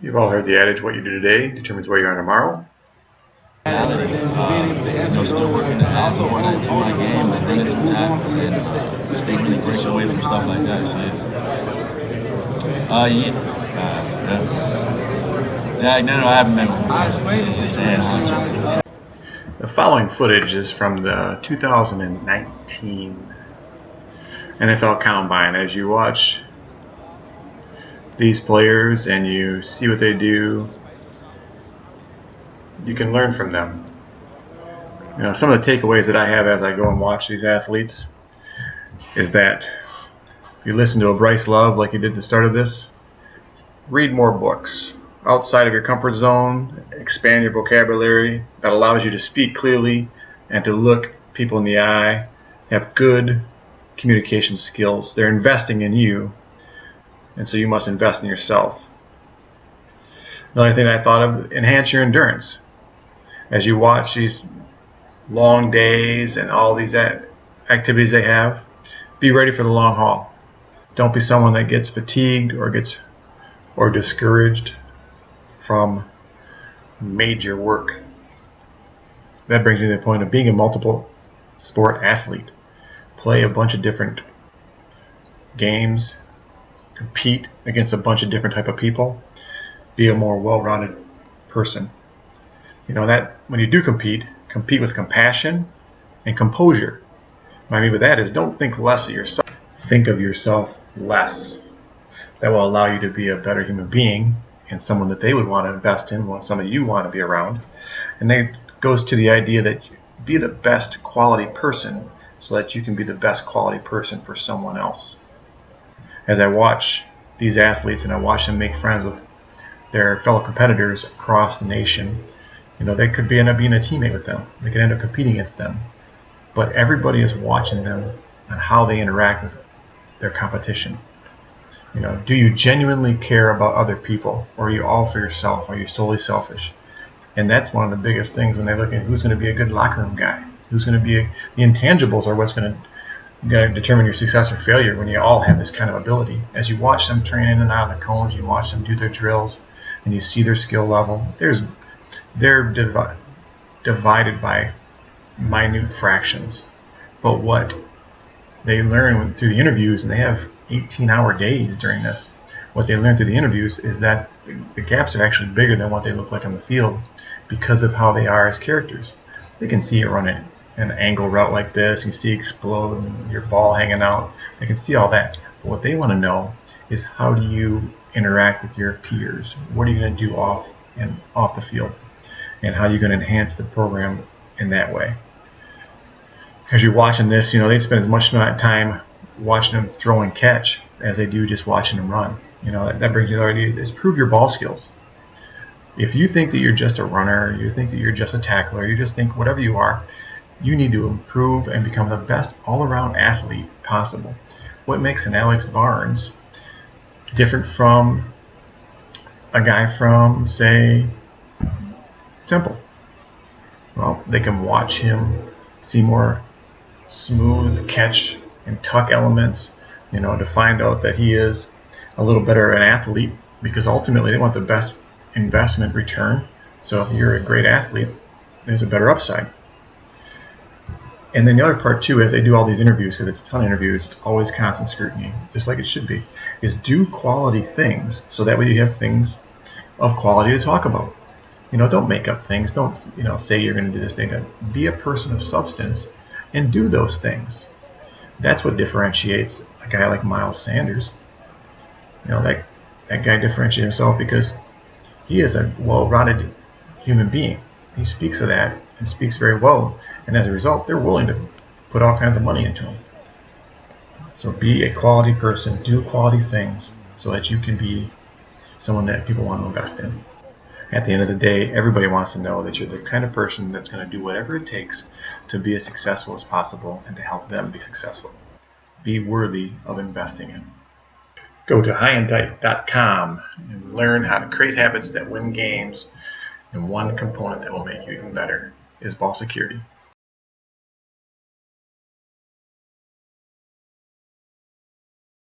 You've all heard the adage, what you do today determines where you are tomorrow. Still working to add more to my game, mistakes and tackles, and just basically break away from stuff like that. Yeah, no, I haven't met with him. It's just head honcho. The following footage is from the 2019 NFL Combine. As you watch these players and you see what they do, you can learn from them. Some of the takeaways that I have as I go and watch these athletes is that if you listen to a Bryce Love like you did at the start of this, read more books outside of your comfort zone, expand your vocabulary. That allows you to speak clearly and to look people in the eye, have good communication skills. They're investing in you, and so you must invest in yourself. Another thing I thought of, enhance your endurance. As you watch these long days and all these activities they have, be ready for the long haul. Don't be someone that gets fatigued or discouraged from major work. That brings me to the point of being a multiple sport athlete. Play a bunch of different games, compete against a bunch of different type of people, be a more well-rounded person. That when you do compete with compassion and composure. What I mean by that is don't think less of yourself. Think of yourself less. That will allow you to be a better human being and someone that they would want to invest in, someone you want to be around. And that goes to the idea that you be the best quality person so that you can be the best quality person for someone else. As I watch these athletes and I watch them make friends with their fellow competitors across the nation, they could end up being a teammate with them. They could end up competing against them. But everybody is watching them on how they interact with their competition. Do you genuinely care about other people, or are you all for yourself? Are you solely selfish? And that's one of the biggest things when they look at who's going to be a good locker room guy, who's going to be the intangibles are what's going to determine your success or failure when you all have this kind of ability. As you watch them train in and out of the cones, you watch them do their drills, and you see their skill level. They're divided by minute fractions. But what they learn through the interviews, and they have 18-hour days during this, what they learn through the interviews is that the gaps are actually bigger than what they look like on the field because of how they are as characters. They can see it running an angle route like this, you see it explode and your ball hanging out. They can see all that. But what they want to know is how do you interact with your peers? What are you going to do off the field? And how are you going to enhance the program in that way? As you're watching this, they'd spend as much time watching them throw and catch as they do just watching them run. That brings you to the idea is prove your ball skills. If you think that you're just a runner, you think that you're just a tackler, you just think whatever you are, you need to improve and become the best all-around athlete possible. What makes an Alex Barnes different from a guy from, say, Temple? Well, they can watch him see more smooth catch and tuck elements, to find out that he is a little better an athlete, because ultimately they want the best investment return. So if you're a great athlete, there's a better upside. And then the other part too, as they do all these interviews, because it's a ton of interviews, it's always constant scrutiny, just like it should be, is do quality things so that way you have things of quality to talk about. Don't make up things. Don't, say you're going to do this thing. Be a person of substance and do those things. That's what differentiates a guy like Miles Sanders. That guy differentiates himself because he is a well-rounded human being. He speaks of that and speaks very well, and as a result, they're willing to put all kinds of money into him. So be a quality person, do quality things so that you can be someone that people want to invest in. At the end of the day, everybody wants to know that you're the kind of person that's going to do whatever it takes to be as successful as possible and to help them be successful. Be worthy of investing in. Go to highandtight.com and learn how to create habits that win games, and one component that will make you even better is ball security.